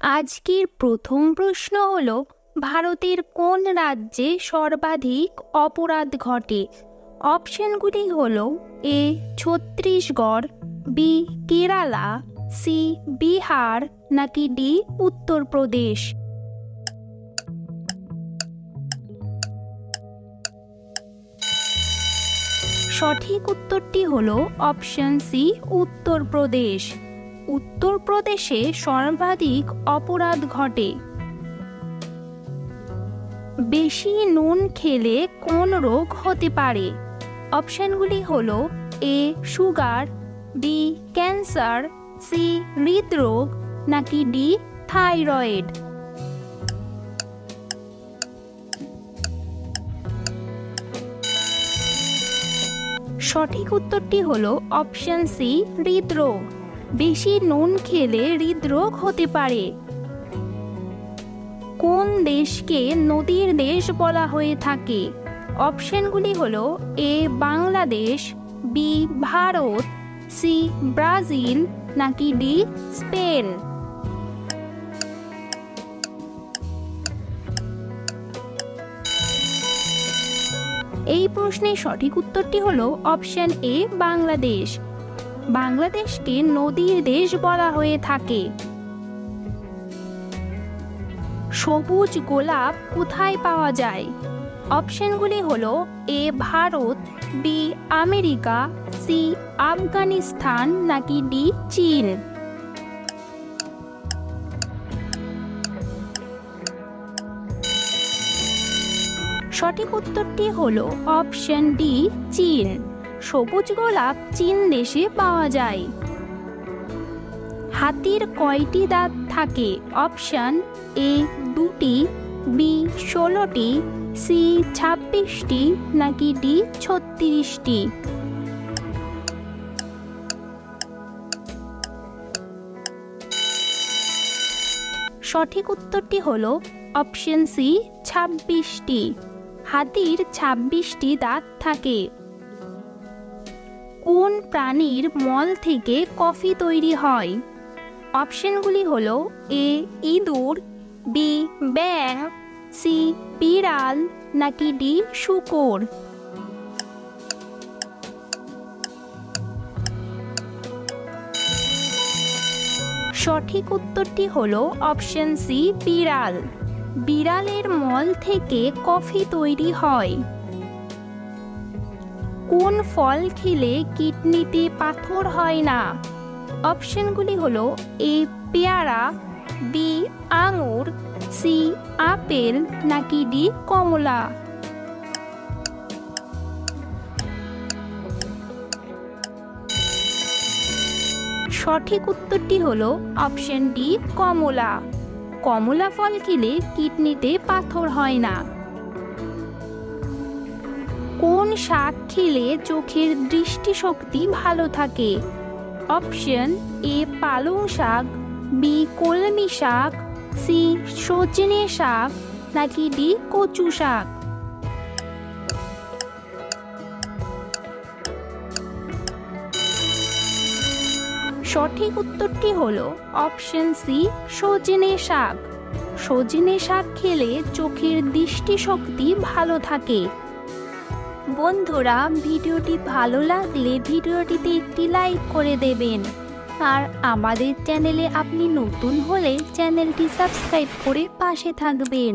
আজকের প্রথম প্রশ্ন হলো, ভারতের কোন রাজ্যে সর্বাধিক অপরাধ ঘটে? অপশনগুলি হলো এ ছত্তিশগড়, বি কেরালা, সি বিহার, নাকি ডি উত্তরপ্রদেশ। সঠিক উত্তরটি হলো অপশন সি উত্তরপ্রদেশ। উত্তরপ্রদেশে সর্বাধিক অপরাধ ঘটে। বেশি নুন খেলে কোন রোগ হতে পারে? অপশনগুলি হলো A sugar, B cancer, C হৃদরোগ, নাকি ডি থাইরয়েড। সঠিক উত্তরটি হলো অপশন সি হৃদরোগ। বেশি নুন খেলে হৃদরোগ হতে পারে। কোন দেশকে নদীর দেশ বলা হয়ে থাকে? অপশনগুলি হলো A Bangladesh, B Bharat, C Brazil, নাকি ডি স্পেন। এই প্রশ্নের সঠিক উত্তরটি হলো অপশন এ বাংলাদেশ। বাংলাদেশকে নদীর দেশ বলা হয়ে থাকে। সবুজ গোলাপ কোথায় পাওয়া যায়? অপশনগুলি হলো A Bharat, B America, C Afghanistan, নাকি ডি চীন। সঠিক উত্তরটি হলো অপশন ডি চীন। সবুজ গোলাপ চীন দেশে পাওয়া যায়। হাতির কয়টি দাঁত থাকে? অপশন এ 2টি, বি 16টি, সি 26টি, নাকি ডি 36টি। সঠিক উত্তরটি হলো অপশন সি 26টি। হাতির 26টি দাঁত থাকে। কোন প্রাণীর মল থেকে কফি তৈরি হয়? অপশনগুলি হলো এ ইঁদুর, বি ব্যাঙ, সি বিড়াল, নাকি ডি শূকর। সঠিক উত্তরটি হলো অপশন সি বিড়াল। বিড়ালের মল থেকে কফি তৈরি হয়। কোন ফল খেলে কিডনিতে পাথর হয় না? অপশনগুলি হলো এ পেয়ারা, বি আঙুর, সি আপেল, নাকি ডি কমলা। সঠিক উত্তরটি হলো অপশন ডি কমলা। কমলা ফল খেলে কিডনিতে পাথর হয় না। কোন শাক খেলে চোখের দৃষ্টিশক্তি ভালো থাকে? অপশন এ পালং শাক, বি কলমি শাক, সি সজনে শাক, নাকি ডি কচু শাক। সঠিক উত্তরটি হলো অপশন সি সজনে শাক। সজনে শাক খেলে চোখের দৃষ্টিশক্তি ভালো থাকে। বন্ধুরা, ভিডিওটি ভালো লাগলে ভিডিওটিতে একটি লাইক করে দেবেন। আর আমাদের চ্যানেলে আপনি নতুন হলে চ্যানেলটি সাবস্ক্রাইব করে পাশে থাকবেন।